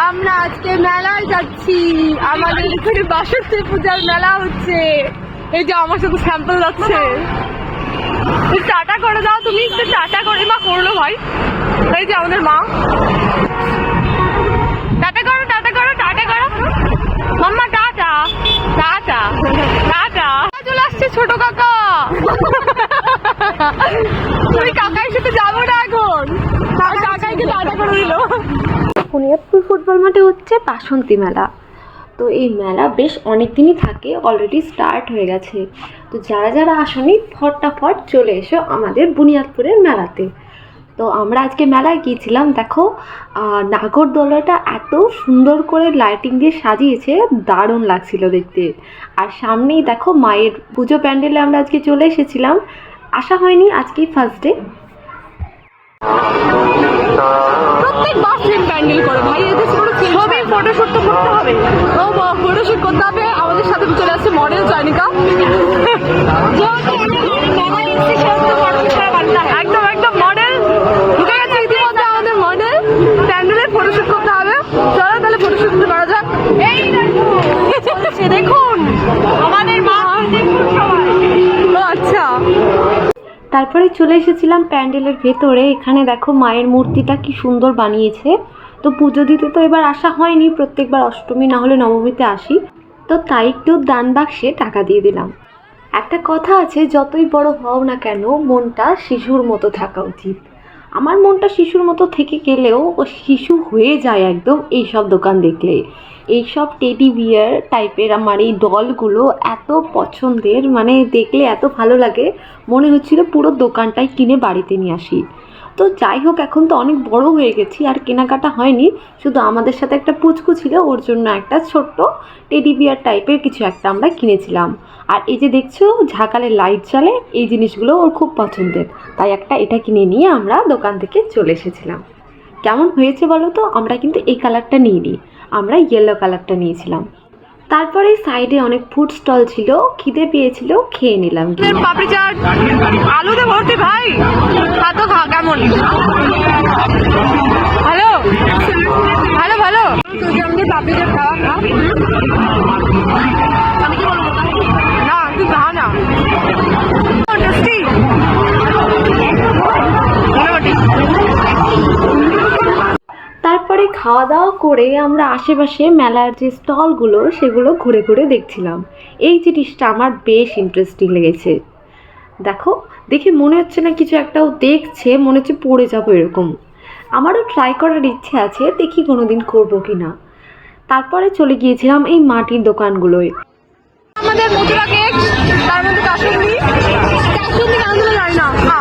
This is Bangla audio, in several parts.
আমরা আজকে মেলায় যাচ্ছি। আমাদের এখানে বাসন্তী পূজার মেলা হচ্ছে। এই যে আমার সাথে স্যাম্পল যাচ্ছে। টাটা করে দাও তুমি, একটু টাটা করে। মা করলো ভাই, এই যে আমাদের মা। টাটা করো, টাটা করো, টাটা করো মাম্মা, টাটা টাটা টাটা। চলে আসছে ছোট কাকা। তুমি কাকার সাথে যাবো না এখন, কাকাইকে টাটা করে দিল। বুনিয়াদপুর ফুটবল মাঠে হচ্ছে বাসন্তী মেলা। তো এই মেলা বেশ অনেক দিনই থাকে, অলরেডি স্টার্ট হয়ে গেছে। তো যারা যারা আসনি ফটাফট চলে এসো আমাদের বুনিয়াদপুরের মেলাতে। তো আমরা আজকে মেলায় গিয়েছিলাম। দেখো নাগরদোলাটা এত সুন্দর করে লাইটিং দিয়ে সাজিয়েছে, দারুণ লাগছিল দেখতে। আর সামনেই দেখো মায়ের পুজো প্যান্ডেলে আমরা আজকে চলে এসেছিলাম। আসা হয়নি, আজকেই ফার্স্ট ডে। প্রত্যেকবার সেম প্যান্ডেল করে ভাই, এদের ছবি ফটোশুট তো করতে হবে। ও ফটোশুট করতে হবে। আমাদের সাথে চলে আসছে মডেল জয়নিকা। একদম একদম মডেল ঢুকে গেছে ইতিমধ্যে আমাদের মডেল। প্যান্ডেলের ফটোশুট করতে হবে। চলো তাহলে ফটোশুট করা যাক। এই দেখুন আমাদের মা। ও আচ্ছা। তারপরে চলে এসেছিলাম প্যান্ডেলের ভেতরে। এখানে দেখো মায়ের মূর্তিটা কি সুন্দর বানিয়েছে। তো পুজো দিতে তো এবার আসা হয়নি, প্রত্যেকবার অষ্টমী না হলে নবমীতে আসি। তো তাই একটু দান বাক্সে টাকা দিয়ে দিলাম। একটা কথা আছে, যতই বড় হও না কেন মনটা শিশুর মতো থাকা উচিত। আমার মনটা শিশুর মতো থেকে গেলেও ও শিশু হয়ে যায় একদম এইসব দোকান দেখলে। এইসব টেডি বিয়ার টাইপের আমার এই ডলগুলো এত পছন্দের, মানে দেখলে এত ভালো লাগে, মনে হচ্ছিল পুরো দোকানটাই কিনে বাড়িতে নিয়ে আসি। তো যাই হোক, এখন তো অনেক বড় হয়ে গেছি, আর কেনাকাটা হয়নি। শুধু আমাদের সাথে একটা পুচকু ছিল, ওর জন্য একটা ছোট্ট টেডি বিয়ার টাইপের কিছু একটা আমরা কিনেছিলাম। আর এই যে দেখছো ঝাঁকালে লাইট জ্বলে, এই জিনিসগুলো ওর খুব পছন্দের, তাই একটা এটা কিনে নিয়ে আমরা দোকান থেকে চলে এসেছিলাম। কেমন হয়েছে বলো তো? আমরা কিন্তু এই কালারটা নিইনি, আমরা ইয়েলো কালারটা নিয়েছিলাম। তারপরে সাইডে অনেক ফুড স্টল ছিল, খিদে পেয়েছিল, খেয়ে নিলাম। পাপড়ি চাট আলুতে ভর্তি ভাই, খাতো খা। কেমন? ভালো ভালো ভালো। আমাদের পাপড়ি চাট খাওয়া খা। আমি কি বলবো না, তুই খা না। টেস্টি মোটামুটি। তারপরে খাওয়া দাওয়া করে আমরা আশেপাশে মেলার যে স্টলগুলো সেগুলো ঘুরে ঘুরে দেখছিলাম। এই জিনিসটা আমার বেশ ইন্টারেস্টিং লেগেছে। দেখো, দেখে মনে হচ্ছে না কিছু একটাও দেখছে, মনে হচ্ছে পড়ে যাবো এরকম। আমারও ট্রাই করার ইচ্ছে আছে, দেখি কোনো দিন করবো কি না। তারপরে চলে গিয়েছিলাম এই মাটির দোকানগুলোয়। আমাদের মথুরা কেক, তার মধ্যে কাসুন্দি নামগুলো জানি না।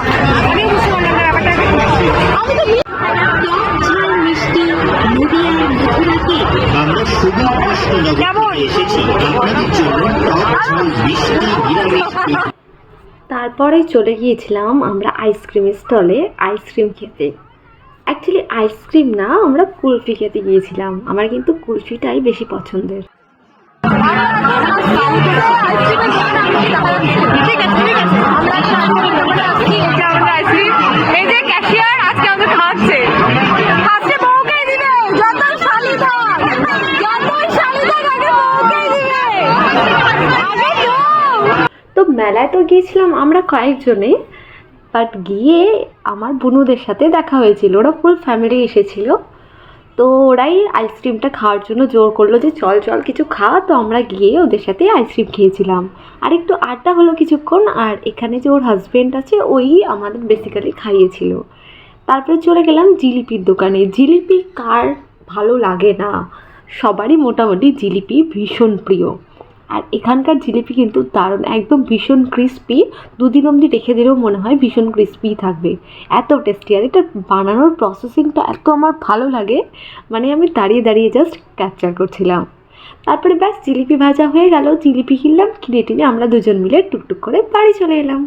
তারপরে চলে গিয়েছিলাম আমরা আইসক্রিমের স্টলে আইসক্রিম খেতে। অ্যাকচুয়ালি আইসক্রিম না, আমরা কুলফি খেতে গিয়েছিলাম। আমার কিন্তু কুলফিটাই বেশি পছন্দের। এই যে ক্যাশিয়ার আজকে আমাদের খাওয়াচ্ছে। তো মেলায় তো গিয়েছিলাম আমরা কয়েকজনে, বাট গিয়ে আমার বোনদের সাথে দেখা হয়েছিল। ওরা ফুল ফ্যামিলি এসেছিল। তো ওরাই আইসক্রিমটা খাওয়ার জন্য জোর করলো যে চল চল কিছু খাওয়া। তো আমরা গিয়ে ওদের সাথে আইসক্রিম খেয়েছিলাম, আর একটু আড্ডা হলো কিছুক্ষণ। আর এখানে যে ওর হাজব্যান্ড আছে, ওই আমাদের বেসিক্যালি খাইয়েছিল। তারপরে চলে গেলাম জিলিপির দোকানে। জিলিপি কার ভালো লাগে না? সবারই মোটামুটি জিলিপি ভীষণ প্রিয়। আর এখানকার জিলিপি কিন্তু দারুণ, একদম ভীষণ ক্রিস্পি। দুদিন অবধি রেখে দিলেও মনে হয় ভীষণ ক্রিস্পিই থাকবে, এত টেস্টি। আর এটা বানানোর প্রসেসিংটা এত আমার ভালো লাগে, মানে আমি দাঁড়িয়ে দাঁড়িয়ে জাস্ট ক্যাপচার করছিলাম। তারপরে ব্যাস জিলিপি ভাজা হয়ে গেল, জিলিপি কিনলাম, কিনে টিনে আমরা দুজন মিলে টুকটুক করে বাড়ি চলে এলাম।